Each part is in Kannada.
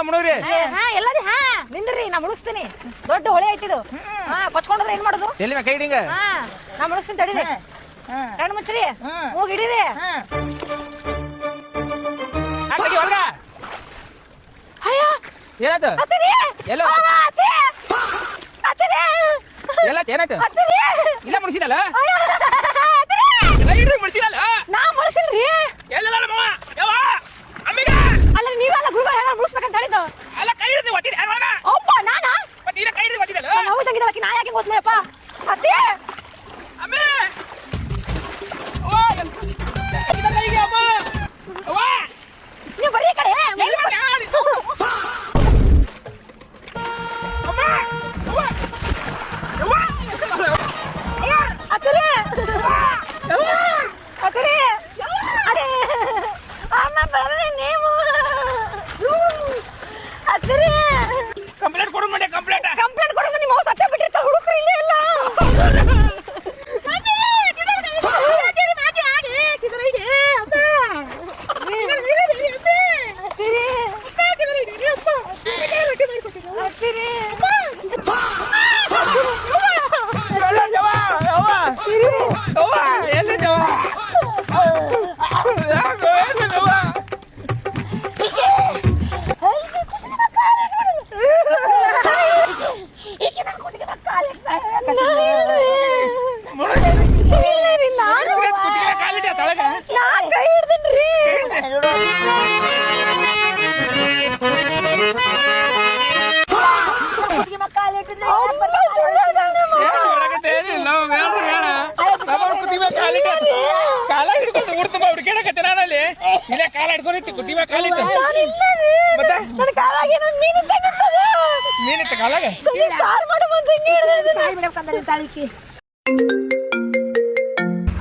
ಮುಳುಗ್ರಿ. ಎಲ್ಲದಿ ನಿಂದ್ರಿ, ನಾ ಮುಳುಗಿಸ್ತೀನಿ. ದೊಡ್ಡ ಹೊಳೆ ಐತಿದು. ಕೊಚ್ಕೊಂಡ್ರೆ ಏನ್ ಮಾಡೋದು? ಎಲ್ಲಿ ಕೈ ಹಿಡಿಂಗ? ನಾ ಮುಳುಗಿಸ್ತೀನಿ, ತಡೀರಿ. ಕಣ್ಣು ಮುಚ್ಚ್ರಿ, ಹೋಗಿ ಹಿಡೀರಿ. ಏನಾಯ್ತು? ಎಲ್ಲ ಏನಾಯ್ತು? ಇಲ್ಲ ಮುಳಿಸಿದಲ್ಲ, ಮುಳಿಸಿದಲ್ಲ. ನಾ ಮುಳಿಸಿಲ್ರಿ. ಎಲ್ಲ ಅಲ್ಲ ನೀವೆಲ್ಲ ಗುರುಗಳು ಹೇಳ ಮುಳಿಸ್ಬೇಕಂತ ಹೇಳಿದ್ದು. ಅಲ್ಲ ಕೈ ಹಿಡಿದು ಒತ್ತಿದೆ. ಒಪ್ಪ ನಾನಾ? ಮತ್ತೆ ಇಲ್ಲ ಕೈ ಹಿಡಿದು ಒತ್ತಿದಲ್ಲ. ನಾವು ತಂಗಿದಲ್ಲ, ನಾ ಯಾಕೆ ಗೊತ್ತಲಪ್ಪ. ಅತ್ತೆ ಅಮ್ಮೆ ನೀವು ಬರೀ ಕಡೆ ಕಂಪ್ಲೇಂಟ್ ಕೊಡು ಮಾಡಿ. ಕಂಪ್ಲೇಂಟ್ ಕೊಡೋದು ನಿಮ್ಮ ಸತ್ಯ ಬಿಟ್ಟಿರ್ತಾರೆ ಹುಡುಗರು ಇಲ್ಲೇ ಇಲ್ಲ. ಕಾಲ ಹಿಡ್ಕೊಂಡು ಊಡ್ತುಂಬ ಹುಡುಕಾಡಕತ್ತೆ. ನಾನಲ್ಲಿ ಇಲ್ಲ ಕಾಲ ಹಿಡ್ಕೊಂಡಿತ್ತು ಕುತ್ತಿಗೆ ಕಾಲಿಟ್ಟು. ಮೀನಿತ್ತ ಕಾಲಾಗ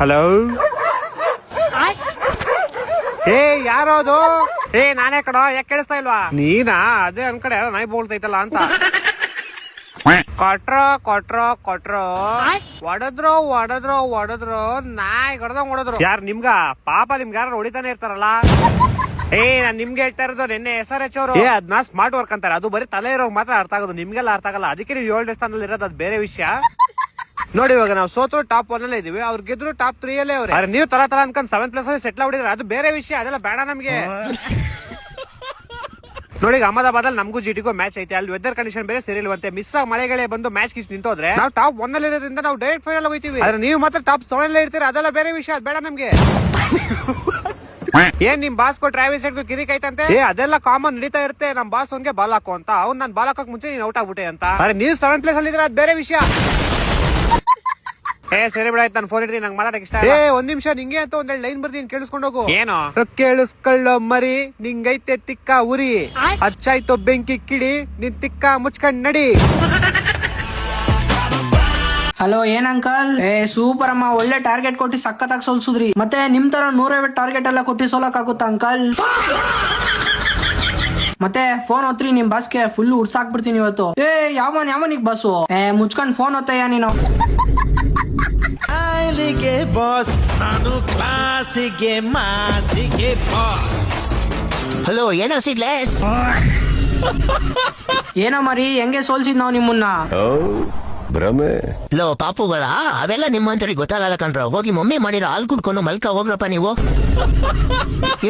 ಹಲೋ, ಏ ಯಾರೋದು? ಏ ನಾನೇ ಕಡೋ, ಯಾಕೆ ಕೇಳಿಸ್ತಾ ಇಲ್ವಾ? ನೀನಾ? ಅದೇ ಅನ್ಕಡೆ ನಾಯಿ ಬೋಳ್ತೈತಲ್ಲ ಅಂತ. ಕೊಟ್ರೋ ಹೊಡದ್ರು ನಾಯಿ ಕಡ್ದಂಗ್ ಹೊಡದ್ರು. ಯಾರು ನಿಮ್ಗ? ಪಾಪ ನಿಮ್ಗೆ ಯಾರು ಹೊಡಿತಾನೆ ಇರ್ತಾರಲ್ಲ. ಏ ನಾನ್ ನಿಮ್ಗೆ ಹೇಳ್ತಾ ಇರೋದು, ನಿನ್ನೆ SRH ಅವರು ಅದನ್ನ ಸ್ಮಾರ್ಟ್ ವರ್ಕ್ ಅಂತಾರೆ. ಅದು ಬರೀ ತಲೆ ಇರೋಗ್ ಮಾತ್ರ ಅರ್ಥ ಆಗೋದು, ನಿಮ್ಗೆಲ್ಲ ಅರ್ಥ ಆಗಲ್ಲ. ಅದಕ್ಕೆ ನೀವು 7ನೇ ಸ್ಥಾನದಲ್ಲಿ ಇರೋದು, ಅದು ಬೇರೆ ವಿಷಯ. ನೋಡಿ ಇವಾಗ ನಾವು ಸೋತ್ರು ಟಾಪ್ 1 ಅಲ್ಲೇ ಇದೀವಿ, ಅವ್ರು ಗೆದ್ರು ಟಾಪ್ 3 ಅಲ್ಲೇ ಅವ್ರೆ. ನೀವು ತರ ಅನ್ಕೊಂಡ್ 7+ ಅಲ್ಲಿ ಸೆಟ್ಲ್ ಆಗ್ಬಿಟ್ಟಿದ್ರೆ ಅದು ಬೇರೆ ವಿಷಯ. ಅದೆಲ್ಲ ಬೇಡ ನಮ್ಗೆ. ನೋಡಿ ಅಹಮದಾಬಾದ್ ಅಲ್ಲಿ ನಮಗೂ GTಗೂ ಮ್ಯಾಚ್ ಐತೆ. ಅಲ್ಲಿ ವೆದರ್ ಕಂಡೀಷನ್ ಬೇರೆ ಸರಿ ಇಲ್ವಂತೆ. ಮಿಸ್ ಆಗಿ ಮಳೆಗಳೇ ಬಂದು ಮ್ಯಾಚ್ ಕಿಸ್ ನಿಂತೋದ್ರೆ ನಾವು ಟಾಪ್ 1 ಅಲ್ಲಿ ಇರೋದ್ರಿಂದ ನಾವು ಡೈರೆಕ್ಟ್ ಫೈನಲ್ ಹೋಗ್ತೀವಿ. ಆದ್ರೆ ನೀವು ಮಾತ್ರ ಟಾಪ್ 7 ಅಲ್ಲೇ ಇರ್ತೀರಾ, ಅದೆಲ್ಲ ಬೇರೆ ವಿಷಯ. ಅದು ಬೇಡ ನಮ್ಗೆ. ಏನ್ ನಿಮ್ ಬಾಸ್ ಕೋ ಟ್ರಾವಿಸ್ ಹೆಡ್ಗೂ ಕಿರಿಕ್ ಐತಂತೆ? ಅದೆಲ್ಲ ಕಾಮನ್ ನಡೀತಾ ಇರುತ್ತೆ. ನಮ್ ಬಾಸ್ ಅವ್ನ್ಗೆ ಬಾಲ್ ಹಾಕೋ ಅಂತ, ಅವ್ನ್ ನನ್ ಬಾಲ್ ಹಾಕಕ್ ಮುಂಚೆ ನೀನ್ ಔಟ್ ಆಗ್ಬಿಟ್ಟೆ ಅಂತ. ಆದ್ರೆ ನೀವು 7 ಅಲ್ಲಿ ಇದ್ರೆ ಅದು ಬೇರೆ ವಿಷಯ. ಸರಿ ಬಿಡ, ಆಯ್ತು. ನಾನು ಫೋನ್ ಇಡ್ತೀನಿ, ನಂಗೆ ಮಾತಾಡಕ್ ಇಷ್ಟ. ಒಂದ್ ನಿಮಿಷ, ನಿಂಗೆ ಅಂತ ಒಂದ್ ಲೈನ್ ಬರ್ತೀನಿ, ಕೇಳಿಸ್ಕೊಂಡು ಹೋಗು. ಏನು ಕೇಳಿಸ್ಕೊಳ್ಳೋ ಮರಿ, ನಿಂಗೈತೆ ತಿಕ್ಕ ಉರಿ, ಹಚ್ಚಾಯ್ತು ಬೆಂಕಿ ಕಿಡಿ, ನಿನ್ ತಿಕ್ಕ ಮುಚ್ಕೊಂಡ್ ನಡಿ. ಹಲೋ, ಏನ್ ಅಂಕಲ್? ಸೂಪರ್ ಅಮ್ಮ, ಒಳ್ಳೆ ಟಾರ್ಗೆಟ್ ಕೊಟ್ಟು ಸಖತ್ತಾಗಿ ಸೋಲ್ಸುದ್ರಿ. ಮತ್ತೆ ನಿಮ್ ತರ 150 ಟಾರ್ಗೆಟ್ ಎಲ್ಲ ಕೊಟ್ಟು ಸೋಲಕ್ ಆಗುತ್ತಾ ಅಂಕಲ್? ಮತ್ತೆ ಫೋನ್ ಹೊತ್ರಿ ನಿಮ್ ಬಾಸ್ಗೆ ಫುಲ್ ಉಡ್ಸಾಕ್ಬಿಡ್ತೀನಿ ಇವತ್ತು. ಯಾವನಿಗ್ ಬಾಸು? ಮುಚ್ಕೊಂಡ್ ಫೋನ್ ಹೊತ್ತಯ್ಯ ನೀನು. ಬಾಸ್ ನಾನು ಕ್ಲಾಸಿಗೆ ಮಾಸಿಗೆ ಬಾಸ್. ಹಲೋ, ಏನೋ ಸಿಡ್ಲೆಸ್? ಏನೋ ಮರಿ, ಹೆಂಗೆ ಸೋಲ್ಸಿದ್ ನಾವ್ ನಿಮ್ಮನ್ನ? ಭ್ರಮೆ. ಲೋ ಪಾಪುಗಳ, ಅವೆಲ್ಲ ನಿಮ್ಮಂತರಿಗೆ ಗೊತ್ತಾಗಲ್ಲ ಕಣ್ರ. ಹೋಗಿ ಮಮ್ಮಿ ಮಾಡಿರೋ ಹಾಲು ಕುಡ್ಕೊಂಡು ಮಲ್ಕ ಹೋಗ್ರಪ್ಪ ನೀವು.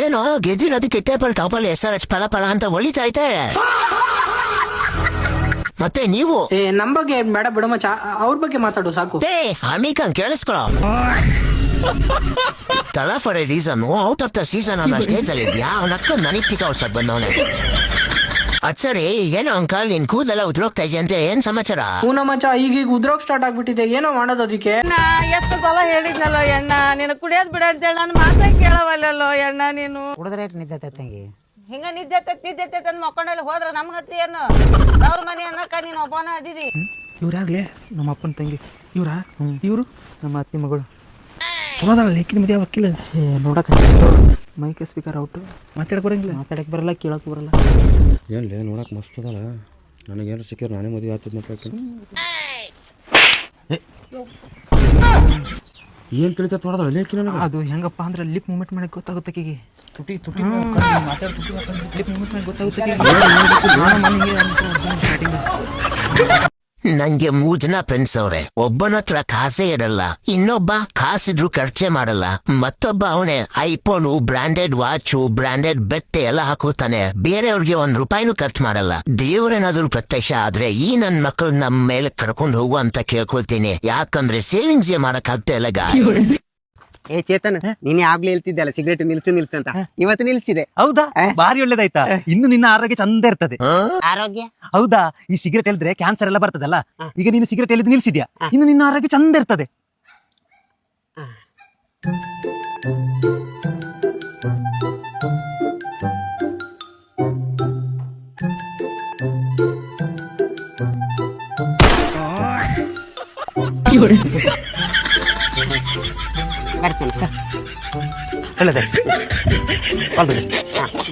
ಏನೋ ಗೆದ್ದಿರೋದಕ್ಕೆ ಟೇಬಲ್ ಟಾಪಲ್ಲಿ SRH ಫಲ ಅಂತ ಹೊಳಿತೈತೆ. ಮತ್ತೆ ನೀವು ನಮ್ ಬಗ್ಗೆ ಬೇಡ ಬಿಡ ಮಚ್ಚ, ಅವ್ರ ಬಗ್ಗೆ ಮಾತಾಡು ಸಾಕು. ಅಮಿಕಂಗ್ ಕೇಳಿಸ್ಕೊಳ. ತಳ for A reason, out of the season ಅನ್ನೋ ಸ್ಟೇಜ್ ಅಲ್ಲಿ ಇದ್ಯಾ? ಅವನಕ್ಕ ನನಗ್ ತಿಕ್ಕ ಔಟ್ಸಕ್ ಬಂದವನೆ. ಅಚ್ಚರಿ, ಏನೋ ಅಂಕಲ್ ನಿನ್ ಕೂದಲೆಲ್ಲ ಉದ್ರೋಗ್ತಾ ಇದೆಯಂತೆ, ಏನ್ ಸಮಾಚಾರ? ಹೂನ ಮಚ್ಚ, ಈಗ ಉದ್ರೋಗ್ ಸ್ಟಾರ್ಟ್ ಆಗ್ಬಿಟ್ಟಿದೆ. ಏನೋ ಮಾಡೋದು ಅದಕ್ಕೆ. ಎಷ್ಟು ಸಲ ಹೇಳಿದ್ನಲ್ಲೋ ಎಣ್ಣ, ನೀನು ಕುಡಿಯೋದ್ ಬಿಡ ಅಂತೇಳಿ ನಾನು ಮಾತಾ ಕೇಳವಲ್ಲೋ ಎಣ್ಣ. ನೀನು ಕುಡಿದ್ರೆ ನಿದ್ದೆ ತಂಗಿ ಹಿಂಗ ನಿದ್ದೆ ತಂದ್ ಮಕ್ಕೊಂಡಲ್ಲಿ ಹೋದ್ರ ನಮ್ಗತಿ ಏನು? ಅವ್ರ ಮನೆ ಅನ್ನಕ್ಕ ನೀನ್ ಒಬ್ಬನ ಅದಿದಿ. ಇವ್ರಾಗ್ಲೇ ನಮ್ಮ ಅಪ್ಪನ ತಂಗಿ. ಇವ್ರು ನಮ್ಮ ಅತ್ತಿ ಮಗಳು. ಚಲೋದಲ್ಲ, ಲೇಕಿನ ಮದುವೆ ವಕೀಲ. ನೋಡಕ್ ಮೈಕ್ ಸ್ಪೀಕರ್ ಔಟು, ಮಾತಾಡಕ್ ಬರಂಗಿಲ್ಲ. ಮಾತಾಡಕ್ ಬರಲ್ಲ, ಕೇಳಕ್ ಬರಲ್ಲ. ಏನ್ಲೇ ನೋಡಕ್ ಮಸ್ತ್ ಅದಲ್ಲ. ನನಗೇನು ಸಿಕ್ಕಿರ್ ನಾನೇ ಮದುವೆ ಆಗ್ತದ ಮಾತಾಡ್ತೀನಿ. ಏನು ತಿಳಿತ ತೊಡದಳ ಲೇಕಿ ನನಗೆ ಅದು ಹೆಂಗಪ್ಪ ಅಂದ್ರೆ ಲಿಪ್ ಮೂಮೆಂಟ್ ಮಾಡಿ ಗೊತ್ತಾಗುತ್ತೆ ಆಕಿಗೆ. ತುಟಿ ಲಿಪ್ ಮೂಮೆಂಟ್ ಮಾಡಿ ಗೊತ್ತಾಗುತ್ತೆ ಸ್ಟಾರ್ಟಿಂಗ್. ನಂಗೆ 3 ಜನ ಫ್ರೆಂಡ್ಸ್ ಅವ್ರೆ. ಒಬ್ಬನ ಹತ್ರ ಕಾಸೇ ಇರಲ್ಲ, ಇನ್ನೊಬ್ಬ ಕಾಸಿದ್ರು ಖರ್ಚೆ ಮಾಡಲ್ಲ, ಮತ್ತೊಬ್ಬ ಅವನೇ ಐಫೋನು, ಬ್ರಾಂಡೆಡ್ ವಾಚು, ಬ್ರಾಂಡೆಡ್ ಬಟ್ಟೆ ಎಲ್ಲ ಹಾಕೋತಾನೆ. ಬೇರೆಯವ್ರಿಗೆ 1 ರೂಪಾಯಿನೂ ಖರ್ಚು ಮಾಡಲ್ಲ. ದೇವ್ರೇನಾದ್ರೂ ಪ್ರತ್ಯಕ್ಷ ಆದ್ರೆ ಈ ನನ್ ಮಕ್ಕಳು ನಮ್ಮ ಮೇಲೆ ಕರ್ಕೊಂಡು ಹೋಗು ಅಂತ ಕೇಳ್ಕೊಳ್ತೀನಿ. ಯಾಕಂದ್ರೆ ಸೇವಿಂಗ್ಸ್ ಮಾಡಕ್ ಆಗ್ತಾ ಇಲ್ಲ ಗಾಯ್ಸ್. ಏ ಚೇತನ್, ನೀನೇ ಆಗ್ಲೇ ಹೇಳ್ತಿದ್ದಲ್ಲ ಸಿಗರೇಟ್ ನಿಲ್ಸು ಅಂತ, ಇವತ್ತು ನಿಲ್ಸಿದೆ. ಹೌದಾ? ಬಾರಿ ಒಳ್ಳೇದಾಯ್ತಾ. ಇನ್ನು ನಿನ್ನ ಆರೋಗ್ಯ ಚಂದ ಇರ್ತದೆ. ಆರೋಗ್ಯ? ಹೌದಾ? ಈ ಸಿಗರೇಟ್ ಹೇಳಿದ್ರೆ ಕ್ಯಾನ್ಸರ್ ಎಲ್ಲ ಬರ್ತದಲ್ಲ. ಈಗ ನೀನು ಸಿಗರೇಟ್ ಹೇಳಿದ್ ನಿಲ್ಸಿದ್ಯಾ, ಇನ್ನು ನಿನ್ನ ಆರೋಗ್ಯ ಚಂದ ಇರ್ತದೆ.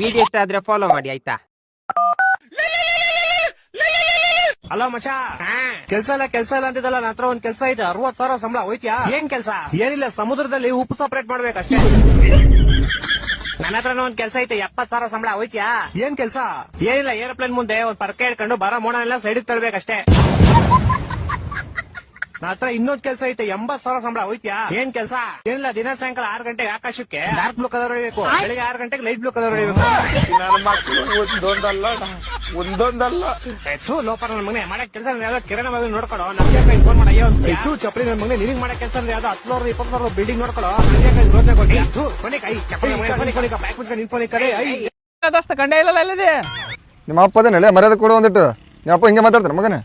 ವಿಡಿಯೋ ಇಷ್ಟ ಆದ್ರೆ ಫಾಲೋ ಮಾಡಿ ಆಯ್ತಾ? ಹಲೋ ಮಚಾ, ಕೆಲ್ಸ ಇಲ್ಲ ಅಂತಿದ್ದಲ್ಲ. ನನ್ನ ಹತ್ರ ಒಂದ್ ಕೆಲ್ಸ ಇದೆ. 60,000 ಸಂಬಳ. ಹೋಯ್ತಿಯಾ? ಏನ್ ಕೆಲ್ಸ? ಏನಿಲ್ಲ, ಸಮುದ್ರದಲ್ಲಿ ಉಪ್ಪು ಸಪರೇಟ್ ಮಾಡ್ಬೇಕಷ್ಟೇ. ನನ್ನ ಹತ್ರ ಒಂದ್ ಕೆಲ್ಸ ಐತೆ. 70,000 ಸಂಬಳ. ಹೋಯ್ತಿಯಾ? ಏನ್ ಕೆಲ್ಸ? ಏನಿಲ್ಲ, ಏರೋಪ್ಲೇನ್ ಮುಂದೆ ಒಂದ್ ಪರ್ಕೆ ಹಿಡ್ಕೊಂಡು ಬರೋ ಮೋಡನೆಲ್ಲ ಸೈಡ್ ತಳ್ಬೇಕಷ್ಟೇ. ನನ್ನ ಹತ್ರ ಇನ್ನೊಂದ್ ಕೆಲ್ಸ ಐತೆ. 80,000 ಸಂಬಳ. ಹೋಯ್ತಿಯಾ? ಏನ್ ಕೆಲ್ಸ? ಏನಿಲ್ಲ, ದಿನ ಸಾಯಂಕಾಲ 6 ಗಂಟೆಗೆ ಆಕಾಶಕ್ಕೆ ಡಾರ್ಕ್ ಬ್ಲೂ ಕಲರ್ ಹೊಡಿಬೇಕು, ಬೆಳಿಗ್ಗೆ 6 ಗಂಟೆಗೆ ಲೈಟ್ ಬ್ಲೂ ಕಲರ್ ಹೊಡಿಬೇಕು. ಲೋಪರ್ ನನ್ನ ಮಗನೇ, ಮಾಡಕ್ ಕೆಲಸ ಕಿರಣ ನೋಡ್ಕೊಡೋ. ನಮ್ಗೆ ಫೋನ್ ಮಾಡಿ ಅಯ್ಯೋ ಚಪ್ಪಲಿ ನನ್ನ ಮಗನೇ, ನಿನಗೆ ಮಾಡಕ್ ಕೆಲಸ ಅಂದ್ರೆ ಯಾವ್ದು 10,000 20,000 ಬಿಲ್ಡಿಂಗ್ ನೋಡ್ಕೊಡೋ. ದೋಸ್ತ ಕಂಡೇ ಇಲ್ಲ ಅಲ್ಲದೆ. ನಿಮ್ಮ ಅಪ್ಪದೇನಲ್ಲ ಮರ್ಯಾದೆ ಕೊಡು ಒಂದಿಟ್ಟು. ನಿಮ್ಮ ಅಪ್ಪ ಹಿಂಗೆ ಮಾತಾಡ್ತಾರೆ ಮಗನೇ.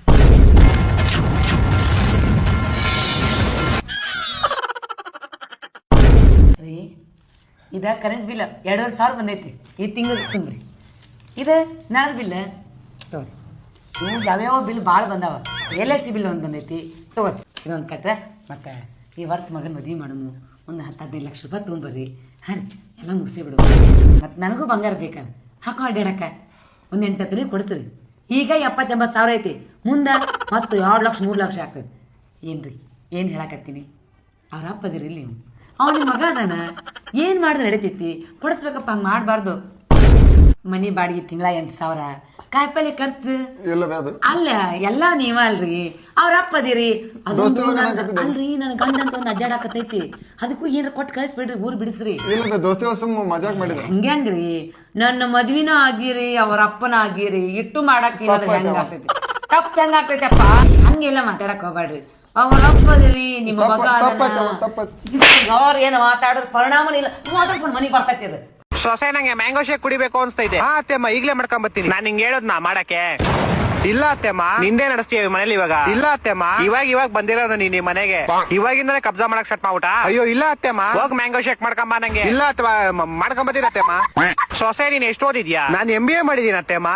ಇದ ಕರೆಂಟ್ ಬಿಲ್ 2,500 ಬಂದೈತಿ ಈ ತಿಂಗಳು ತುಂಬ್ರಿ. ಇದು ನಾಳೆ ಬಿಲ್ ತಗೋರಿ. ಇವು ಯಾವ್ಯಾವ ಬಿಲ್ ಭಾಳ ಬಂದಾವ. LIC ಬಿಲ್ ಒಂದು ಬಂದೈತಿ, ತಗೋರಿ. ಇದೊಂದು ಕಟ್ರೆ ಮತ್ತು ಈ ವರ್ಷ ಮಗನ ಮದುವೆ ಮಾಡೋನು ಒಂದು 10-15 ಲಕ್ಷ ರೂಪಾಯಿ ತೊಗೊಂಬರ್ರಿ. ಹಾಂ ರೀ, ಎಲ್ಲ ಮುಗಿಸಿ ಬಿಡು. ಮತ್ತು ನನಗೂ ಬಂಗಾರ ಬೇಕಲ್ಲ, ಹಾಕೋ ಅಡ್ಡಾಡಕ್ಕೆ ಒಂದು 8 ತೊಲಿ ಕೊಡಿಸ್ರಿ. ಈಗ 70-80 ಸಾವಿರ ಐತಿ, ಮುಂದೆ ಮತ್ತು 2 ಲಕ್ಷ 3 ಲಕ್ಷ ಆಗ್ತದೆ. ಏನು ರೀ, ಏನು ಹೇಳಕತ್ತೀನಿ? ಅವ್ರ ಅಪ್ಪದಿರಿ ಇಲ್ಲಿ ನೀವು, ಅವ್ನ ನಿಮ್ಮ ಮಗ ಅದಾನ. ಏನು ಮಾಡಿದ್ರೆ ನಡೀತೈತಿ? ಕೊಡಿಸ್ಬೇಕಪ್ಪ, ಹಂಗೆ ಮಾಡಬಾರ್ದು. ಮನಿ ಬಾಡಿಗೆ ತಿಂಗಳ 8,000, ಕಾಯಿಪಲ್ಲೆ ಖರ್ಚು ಅಲ್ಲ, ಎಲ್ಲ ನೀವ ಅಲ್ರಿ. ಅವ್ರ ಅಪ್ಪದಿರಿ. ಅಲ್ರಿ, ನನ್ನ ಗಂಡ ಅಂತ ಒಂದು ಅಡ್ಡಾಡಕತ್ತೈತಿ, ಅದಕ್ಕೂ ಏನಾರ ಕೊಟ್ಟು ಕಳಿಸ್ಬಿಡ್ರಿ, ಊರ್ ಬಿಡಿಸ್ರಿ. ಹಂಗ್ರಿ, ನನ್ನ ಮದ್ವಿನ ಆಗಿರಿ, ಅವ್ರ ಅಪ್ಪನ ಆಗಿರಿ, ಇಟ್ಟು ಮಾಡಕ್ ಹೆಂಗಾಗ್ತೈತಿ? ತಪ್ಪು ಹೆಂಗಾಗ್ತೈತಪ್ಪ? ಹಂಗೆಲ್ಲ ಮಾತಾಡಕ್ ಹೋಗ್ಬೇಡ್ರಿ. ಅವ್ರ ಅಪ್ಪದಿರಿ, ನಿಮ್ಮ ಮಗ ಅವ್ರ ಏನು ಮಾತಾಡೋದು ಪರಿಣಾಮ ಇಲ್ಲ. ಮಾತಾಡ್ಕೊಂಡು ಮನೆಗೆ ಬರ್ತೈತಿ. ಅದು ಸೊಸೆ ನಂಗೆ ಮ್ಯಾಂಗೋ ಶೇಕ್ ಕುಡಿಬೇಕು ಅನ್ಸ್ತೈತೆ. ಹಾ ಅತ್ತೆಮ್ಮ, ಈಗ್ಲೇ ಮಾಡ್ಕೊಂಡ್ ಬರ್ತೀನಿ. ನಾನ್ ನಿಂಗೆ ಹೇಳೋದ್ನಾ ಮಾಡಕ್ಕೆ? ಇಲ್ಲ ಅತ್ತೆಮ್ಮ, ನಿಂದೇ ನಡೆಸ್ತೀಯ ಮನೇಲಿ ಇವಾಗ? ಇಲ್ಲ ಅತ್ತೆಮ್ಮ, ಇವಾಗ ಬಂದಿರೋದು ನೀನ್ ಈ ಮನೆಗೆ, ಇವಾಗಿಂದಾನೆ ಕಬ್ಜಾ ಮಾಡಕ್ ಸ್ಟಾರ್ಟ್ ಮಾಡ್ಬಿಟ್ಟ. ಅಯ್ಯೋ ಇಲ್ಲ ಅತ್ತೆಮ್ಮ, ಹೋಗ್ ಮ್ಯಾಂಗೋ ಶೇಕ್ ಮಾಡ್ಕೊಂಬ ನಂಗೆ. ಇಲ್ಲ ಅತ್ತೆಮ್ಮ, ಮಾಡ್ಕೊಂಬತ್ತೀನಿ ಅತ್ತೆಮ್ಮ. ಸೊಸೆ ನೀನ್ ಎಷ್ಟು ಓದಿದ್ಯಾ? ನಾನ್ MBA ಮಾಡಿದೀನಿ ಅತ್ತೆಮ್ಮ.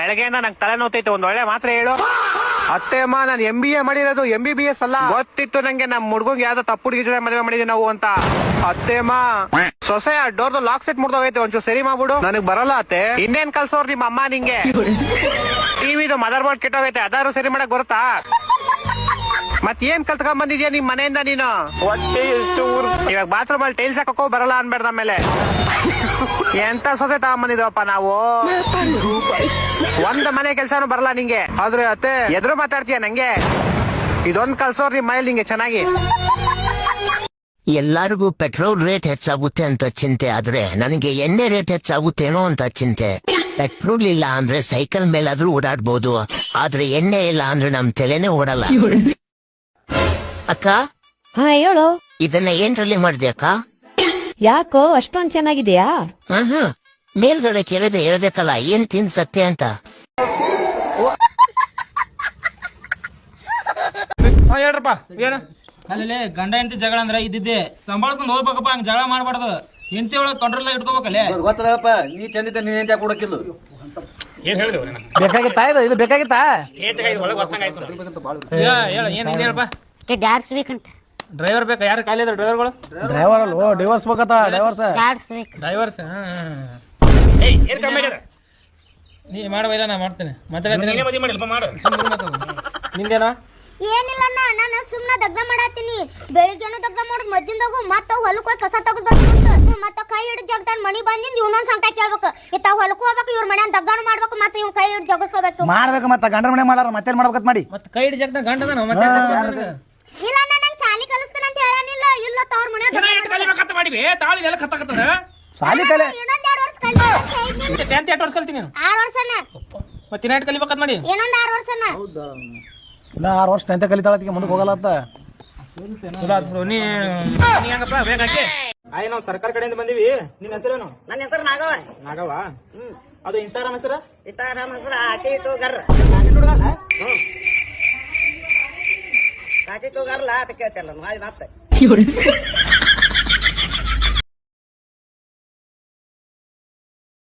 ಬೆಳಗ್ಗೆಯಿಂದ ನಂಗೆ ತಲೆ ನೋತೈತೆ, ಒಂದ್ ಒಳ್ಳೆ ಮಾತ್ರ ಹೇಳು. ಅತ್ತೆಮ್ಮ, ನಾನು MBA ಮಾಡಿರೋದು MBBS ಅಲ್ಲ. ಗೊತ್ತಿತ್ತು ನಂಗೆ ನಮ್ ಹುಡ್ಗಂಗೆ ಯಾವ್ದೋ ತಪ್ಪು ಹುಡುಗಿ ಜೊತೆ ಮದುವೆ ಮಾಡಿದೀವಿ ನಾವು ಅಂತ. ಅತ್ತೆಮ್ಮ, ಸೊಸೆ ಡೋರ್ದು ಲಾಕ್ ಸೆಟ್ ಮುರ್ದೋಗೈತೆ, ಒಂಚೂರು ಸರಿ ಮಾಡ್ಬಿಡು. ನನಗ್ ಬರಲ್ಲ ಅತ್ತೆ. ಇನ್ನೇನ್ ಕಲ್ಸೋರ್ ನಿಮ್ಮ ಅಮ್ಮ ನಿಂಗೆ? ಟಿವಿದು ಮದರ್ ಬೋರ್ಡ್ ಕೆಟ್ಟೋಗೈತೆ, ಅದಾರು ಸರಿ ಮಾಡಕ್ ಬರುತ್ತಾ? ಮತ್ತೇನ್ ಕಲ್ತ್ಕೊಂಡ್ ಬಂದಿದ್ಯಾ ನಿಮ್ ಮನೆಯಿಂದ ನೀನು? ಇವಾಗ ಬಾತ್ರೂಮ್ ಅಲ್ಲಿ ಟೈಲ್ಸ್ ಹಾಕೋ ಬರಲ್ಲ ಅನ್ಬೇಡ್ದ ಆಮೇಲೆ. ಎಂತ ಸೊಸೆ ತಗೊಂಬಂದಿದವಪ್ಪ ನಾವು. ಒಂದ್ ಮನೆ ಕೆಲ್ಸಾನು ಬರಲ್ಲ ನಿಂಗೆ. ಆದ್ರೆ ಅತ್ತೆ ಎದುರು ಮಾತಾಡ್ತೀಯ ನಂಗೆ. ಇದೊಂದ್ ಕಲ್ಸೋರ್ ನಿಮ್ ಮನೇಲಿ ನಿಂಗೆ ಚೆನ್ನಾಗಿ. ಎಲ್ಲರಿಗೂ ಪೆಟ್ರೋಲ್ ರೇಟ್ ಹೆಚ್ಚಾಗುತ್ತೆ ಅಂತ ಚಿಂತೆ ಆದ್ರೆ ನನಗೆ ಎಣ್ಣೆ ರೇಟ್ ಹೆಚ್ಚಾಗುತ್ತೇನೋ ಅಂತ ಚಿಂತೆ. ಪೆಟ್ರೋಲ್ ಇಲ್ಲ ಅಂದ್ರೆ ಸೈಕಲ್ ಮೇಲಾದ್ರೂ ಓಡಾಡ್ಬೋದು, ಆದ್ರೆ ಎಣ್ಣೆ ಇಲ್ಲ ಅಂದ್ರೆ ನಮ್ ತಲೆನೇ ಓಡಲ್ಲ. ಅಕ್ಕ, ಹಾ ಹೇಳು. ಇದನ್ನ ಏನ್ರಲ್ಲಿ ಮಾಡಿದೆ ಅಕ್ಕ? ಯಾಕೋ ಅಷ್ಟೊಂದ್ ಚೆನ್ನಾಗಿದೆಯಾ? ಮೇಲ್ಗಡೆ ಕೇಳಿದ್ರೆ ಹೇಳ್ಬೇಕಲ್ಲ ಏನ್ ತಿನ್ಸತ್ತೆ ಅಂತ. ಹೇಳ್ರಪ್ಪ, ಏನು ಅಲ್ಲಿ ಗಂಡ ಹೆಂಡತಿ ಜಗಳ ಅಂದ್ರೆ ಇದ್ದಿದ್ದೆ ಸಂಭಾಳಿಸ್ಕೊಂಡು ಹೋಗ್ಬೇಕಪ್ಪ. ಹಂಗ ಜಗಳ ಮಾಡ್ಬಾರ್ದು. ಹೆಂಡತಿ ಒಳಗೆ ಕಂಟ್ರೋಲ್ ಇಟ್ಕೋಬೇಕಲ್ಲೇ. ಗೊತ್ತದಪ್ಪ, ನೀ ಚಂದಿದ್ದ ನೀನ್ ಎಂತ ಕೊಡಕ್ಕಿಲ್ಲ. ಏನ್ ಹೇಳಿದ್ವಿ? ಬೇಕಾಗಿತ್ತಾ ಇದು ಬೇಕಾಗಿತ್ತಾ? ಹೇಳಪ್ಪ. ಡ್ರೈವರ್ ಬೇಕಾ? ಯಾರು ಖಾಲಿ ಇದಾರೆ ಡ್ರೈವರ್ಗಳು? ಡ್ರೈವರ್ ಅಲ್ವೋ, ಡಿವೋರ್ಸ್ ಬೇಕತ್ತ. ಡ್ರೈವರ್ಸ್ ನೀ ಮಾಡಬೈದ, ನಾ ಮಾಡ್ತೇನೆ. ಮಾತಾಡ ನಿಂದೇನೋ ಏನಿಲ್ಲ ಅಣ್ಣ ನಾನು ಸುಮ್ಮನೆ ದಗ್ದ ಮಾಡಾತೀನಿ ಬೆಳಿಗ್ಗೆನು ದಗ್ದ ಮಾಡೋದು ಮಧ್ಯಾಹ್ನದಾಗು ಮತ್ತ ಹೊಲಕ್ಕೆ ಹೋಗಿ ಕಸ ತೆಗೆದು ಬರ್ಬೇಕು ಮತ್ತ ಕೈ ಹಿಡಿದು ಜಗದಾನ್ ಮನಿ ಬಂದಿಂದ ಇವನೊಂದ್ ಸಂಕಟ ಕೇಳ್ಬೇಕು ಇತ್ತ ಹೊಲಕ್ಕೂ ಹೋಗ್ಬೇಕು ಇವ್ರ ಮನೆ ದಗ್ದಾನು ಮಾಡ್ಬೇಕು ಮತ್ತೆ ಇವ್ ಕೈ ಹಿಡಿದು ಜಗಸ್ಕೋಬೇಕು ಮಾಡ್ಬೇಕು ಮತ್ತೆ ಗಂಡನ ಮನೆ ಮಾಡಾರ ಮತ್ತೆ ಮಾಡ್ಬೇಕತ್ ಮಾಡಿ ಮತ್ತೆ ಕೈ ಹಿಡಿ ಜಗದ ಗಂಡದ ಮತ್ತೆ ಇಲ್ಲ ಅಣ್ಣ ನಂಗೆ ಸಾಲಿ ಕಲಿಸ್ತಾನ ಅಂತ ಹೇಳಾನಿಲ್ಲ ಇಲ್ಲ ತವ್ರ ಮನೆ ಕಲಿಬೇಕಂತ ಮಾಡಿವಿ ತಾಳಿ ಎಲ್ಲ ಕತ್ತಾಕತ್ತದ ಸಾಲಿ ಕಲೆ ಇನ್ನೊಂದ್ 2 ವರ್ಷ ಕಲಿತೀನಿ 10th 8 ವರ್ಷ ಕಲ್ತೀನಿ 6 ವರ್ಷನ ಮತ್ತೆ ಇನ್ನೇಟ್ ಕಲಿಬೇಕಂತ ಮಾಡಿ ಇನ್ನೊಂದ್ 6 ವರ್ಷನ ಇಲ್ಲ 6 ವರ್ಷ 10th ಕಲಿತಾಳತ್ತಿಗೆ ಮುಂದಕ್ಕೆ ಹೋಗಲ್ಲ ಅಂತ ಚಲೋ ಆತ್ ಬ್ರೋ ನೀ ಹೆಂಗಪ್ಪ ಬೇಕಾಕಿ ಆಯ್ ನಾವು ಸರ್ಕಾರ ಕಡೆಯಿಂದ ಬಂದೀವಿ ನಿನ್ನ ಹೆಸರೇನು? ನನ್ನ ಹೆಸರು ನಾಗವ. ನಾಗವ. ಅದು ಇನ್ಸ್ಟಾಗ್ರಾಮ್ ಹೆಸರು? ಇತ್ತಾರಾಮ ಹೆಸರು ಆಟಿ ಟೂಗರ್. ಆಟಿ ಟೂಗರ್ಲ ಅಂತ ಕೇಳ್ತಿಲ್ಲ ಮತ್ತೆ